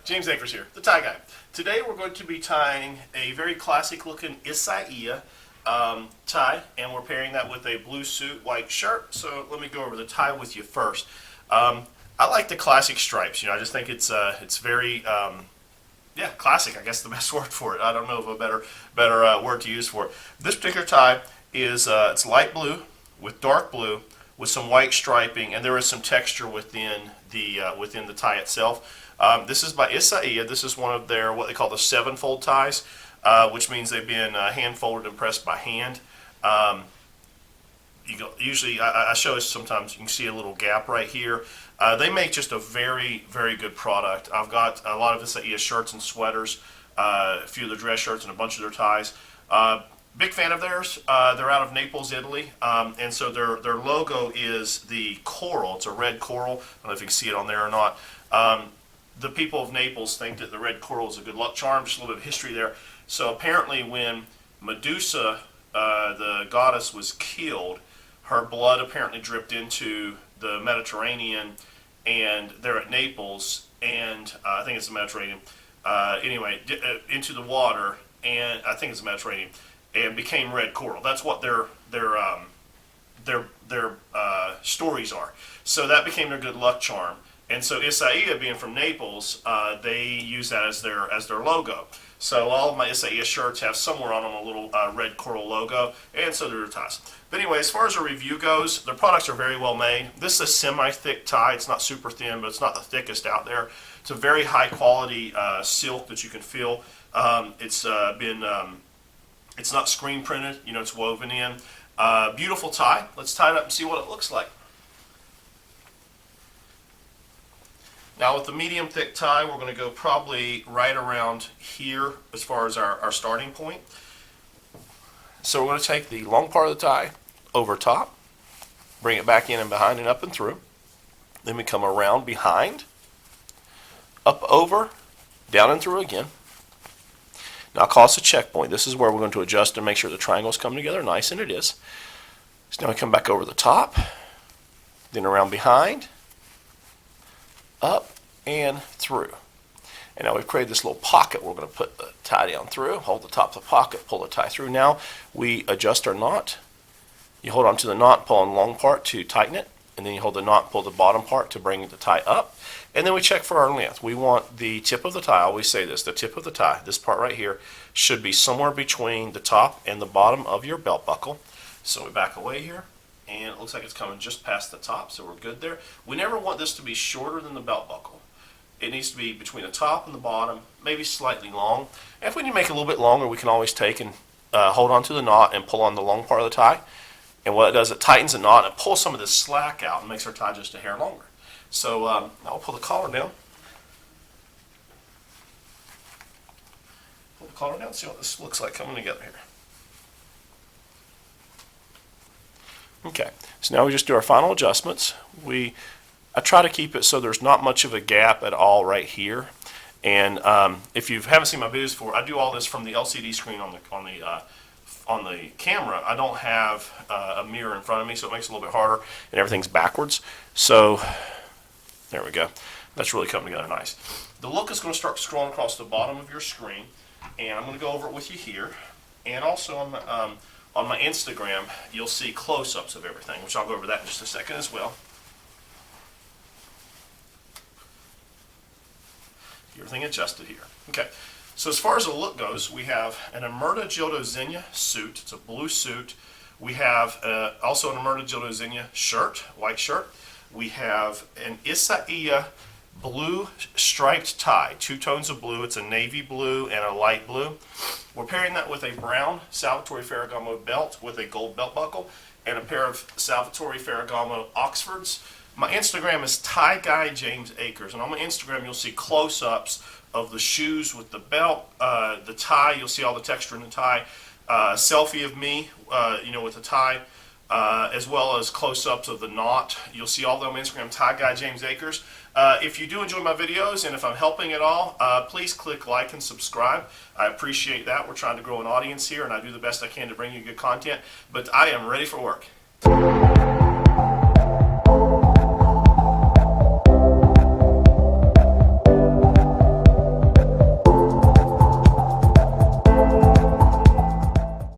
James Akers here, the tie guy. Today we're going to be tying a very classic looking Isaia tie, and we're pairing that with a blue suit, white shirt. So let me go over the tie with you first. I like the classic stripes. You know, I just think it's very yeah, classic. I guess the best word for it. I don't know of a better word to use for it. This particular tie is it's light blue with dark blue with some white striping, and there is some texture within the tie itself. This is by Isaia. This is one of their what they call the 7-fold ties, which means they've been hand folded and pressed by hand. Usually, I show this sometimes. You can see a little gap right here. They make just a very, very good product. I've got a lot of Isaia shirts and sweaters, a few of their dress shirts, and a bunch of their ties. Big fan of theirs. They're out of Naples, Italy, and so their logo is the coral. It's a red coral. I don't know if you can see it on there or not. The people of Naples think that the red coral is a good luck charm. Just a little bit of history there. So apparently when Medusa, the goddess, was killed, her blood apparently dripped into the Mediterranean, and they're at Naples, and I think it's the Mediterranean. Anyway, into the water, and I think it's the Mediterranean, and became red coral. That's what their stories are. So that became their good luck charm. And so Isaia, being from Naples, they use that as their logo. So all of my Isaia shirts have somewhere on them a little red coral logo, and so do their ties. But anyway, as far as a review goes, their products are very well made. This is a semi-thick tie. It's not super thin, but it's not the thickest out there. It's a very high quality silk that you can feel. It's not screen printed. You know, it's woven in. Beautiful tie. Let's tie it up and see what it looks like. Now with the medium thick tie, we're going to go probably right around here as far as our starting point. So we're going to take the long part of the tie over top, bring it back in and behind and up and through. Then we come around behind, up over, down and through again. Now I'll call this a check point. This is where we're going to adjust and make sure the triangles come together nice, and it is. So now we come back over the top, then around behind, up and through. And now we've created this little pocket. We're going to put the tie down through, hold the top of the pocket, pull the tie through. Now we adjust our knot. You hold on to the knot, pull on the long part to tighten it, and then you hold the knot, pull the bottom part to bring the tie up. And then we check for our length. We want the tip of the tie, I always say this, the tip of the tie, this part right here, should be somewhere between the top and the bottom of your belt buckle. So we back away here, and it looks like it's coming just past the top, so we're good there. We never want this to be shorter than the belt buckle. It needs to be between the top and the bottom, maybe slightly long. And if we need to make it a little bit longer, we can always take and hold on to the knot and pull on the long part of the tie. And what it does, it tightens the knot and pulls some of this slack out and makes our tie just a hair longer. So now we'll pull the collar down. Pull the collar down, see what this looks like coming together here. Okay, so now we just do our final adjustments. I try to keep it so there's not much of a gap at all right here. And if you haven't seen my videos before, I do all this from the LCD screen on the camera. I don't have a mirror in front of me, so it makes it a little bit harder, and everything's backwards. So there we go. That's really coming together nice. The look is going to start scrolling across the bottom of your screen, and I'm going to go over it with you here. And also on my Instagram, you'll see close-ups of everything, which I'll go over that in just a second as well. Everything adjusted here. Okay, so as far as the look goes, we have an Blue Zegna Suit. It's a blue suit. We have also an Blue Zegna shirt, white shirt. We have an Isaia blue striped tie, 2 tones of blue. It's a navy blue and a light blue. We're pairing that with a brown Salvatore Ferragamo belt with a gold belt buckle and a pair of Salvatore Ferragamo Oxfords. My Instagram is Tie Guy James Akers, and on my Instagram you'll see close-ups of the shoes with the belt, the tie. You'll see all the texture in the tie. Selfie of me, you know, with the tie, as well as close-ups of the knot. You'll see all that on my Instagram, Tie Guy James Akers. If you do enjoy my videos, and if I'm helping at all, please click like and subscribe. I appreciate that. We're trying to grow an audience here, and I do the best I can to bring you good content. But I am ready for work.